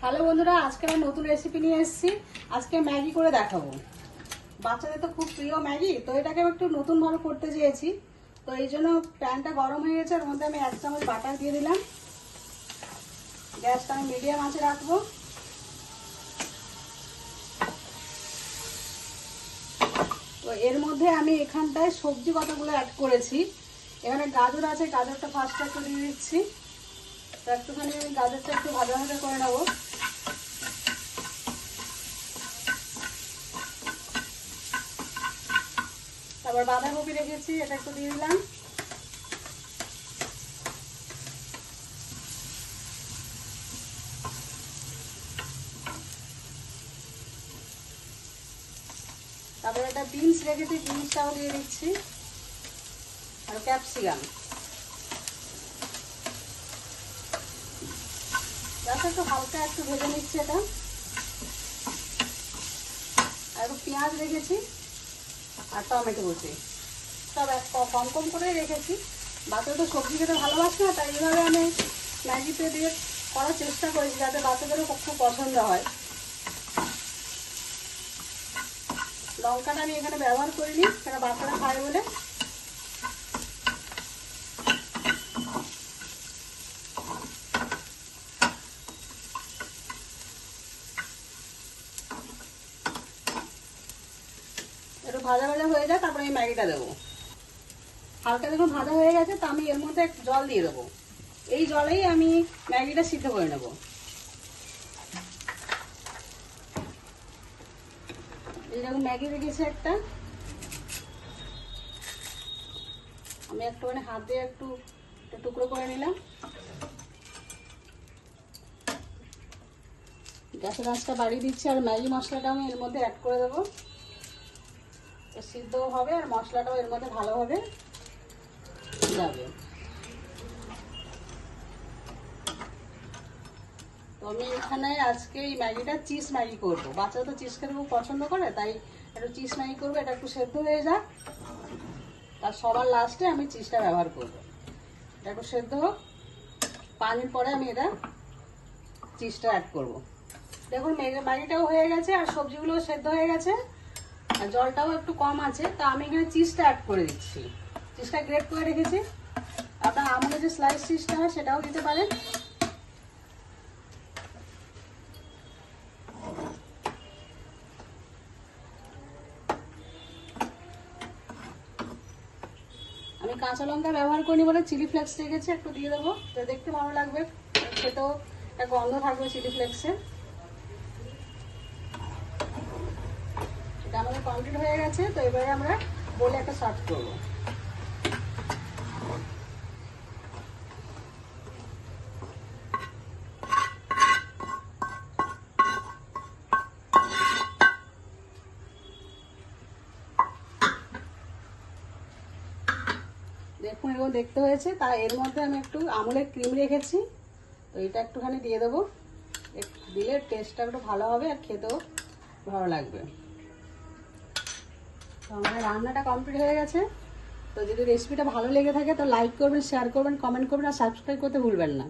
Hello বন্ধুরা, আজকে আমি নতুন রেসিপি নিয়ে এসেছি। আজকে ম্যাগি করে দেখাবো। বাচ্চাদের তো খুব প্রিয় ম্যাগি, তো এটাকে আমি একটু নতুনভাবে করতে চেয়েছি। তো এই জন্য প্যানটা গরম হয়ে গেছে, ওর মধ্যে আমি 1 চামচ বাটার দিয়ে দিলাম। গ্যাসটা আমি মিডিয়াম আঁচে রাখবো। তো এর মধ্যে আমি এখানটায় সবজি কতগুলো অ্যাড করেছি। এখানে গাজর আছে, গাজরটা ফার্স্ট একটু দিয়ে দিচ্ছি। তো একটুখানি আমি গাজরটা একটু ভাজা ভাজা করে নেবো। তারপর বাঁধাকপি রেখেছি, এটা একটু দিয়ে দিলাম। তারপরে একটা বিনস রেখেছি, বিনসটাও দিয়ে দিচ্ছি, আর ক্যাপসিকাম। যাতে একটু হালকা একটু ভেজে নিচ্ছি এটা। আর একটু পেঁয়াজ রেখেছি আর টমেটো কুচি, সব কম কম করে রেখেছি। বাচ্চারা তো সবজি খেতে ভালোবাসে না, তাই এইভাবে আমি ম্যাগিতে দিয়ে করার চেষ্টা করেছি যাতে বাচ্চাদেরও খুব পছন্দ হয়। লঙ্কাটা আমি এখানে ব্যবহার করিনি, সেটা বাচ্চারা খায় বলে। একটু ভাজা ভাজা হয়ে যায়, তারপরে আমি ম্যাগিটা দেবো। হালকা যখন ভাজা হয়ে গেছে, তো আমি এর মধ্যে একটু জল দিয়ে দেবো। এই জলেই আমি ম্যাগিটা সিদ্ধ করে নেব। এইরকম ম্যাগি রেখেছি একটা, আমি একটুখানি হাত দিয়ে একটু টুকরো করে নিলাম। গ্যাসের আঁচটা বাড়িয়ে দিচ্ছি, আর ম্যাগি মশলাটা আমি এর মধ্যে অ্যাড করে দেবো। সিদ্ধও হবে আর মশলাটাও এর মধ্যে ভালোভাবে যাবে। তো আমি এখানে আজকে এই ম্যাগিটা চিজ ম্যাগি করবো। বাচ্চারা তো চিজ খেতে খুব পছন্দ করে, তাই একটু চিজ ম্যাগি করবো। এটা একটু সেদ্ধ হয়ে যাক, তার সবার লাস্টে আমি চিজটা ব্যবহার করবো। এটা একটু সেদ্ধ হোক, 5 মিনিট পরে আমি এটা চিজটা অ্যাড করবো। দেখুন ম্যাগিটাও হয়ে গেছে আর সবজিগুলোও সেদ্ধ হয়ে গেছে, আর জলটাও একটু কম আছে। তো আমি এখানে চিজটা অ্যাড করে দিচ্ছি। চিজটা গ্রেট করে রেখেছি, আপনার আমুলের যে স্লাইস চিজটা হয় সেটাও দিতে পারেন। আমি কাঁচা লঙ্কা ব্যবহার করিনি বলে চিলি ফ্লেক্স রেখেছি, একটু দিয়ে দেবো। তো দেখতে ভালো লাগবে, খেতেও একটা গন্ধ থাকবে চিলি ফ্লেক্সের। এটা আমাদের কমপ্লিট হয়ে গেছে। তো এবারে আমরা বলে একটা সার্ভ করবো। দেখুন এরকম দেখতে হয়েছে। তা এর মধ্যে আমি একটু আমুলের ক্রিম রেখেছি, তো এটা একটুখানি দিয়ে দেবো। দিলে টেস্টটা একটু ভালো হবে আর খেতেও ভালো লাগবে। তো আমাদের রান্নাটা কমপ্লিট হয়ে গেছে। তো যদি রেসিপিটা ভালো লেগে থাকে তো লাইক করবেন, শেয়ার করবেন, কমেন্ট করবেন আর সাবস্ক্রাইব করতে ভুলবেন না।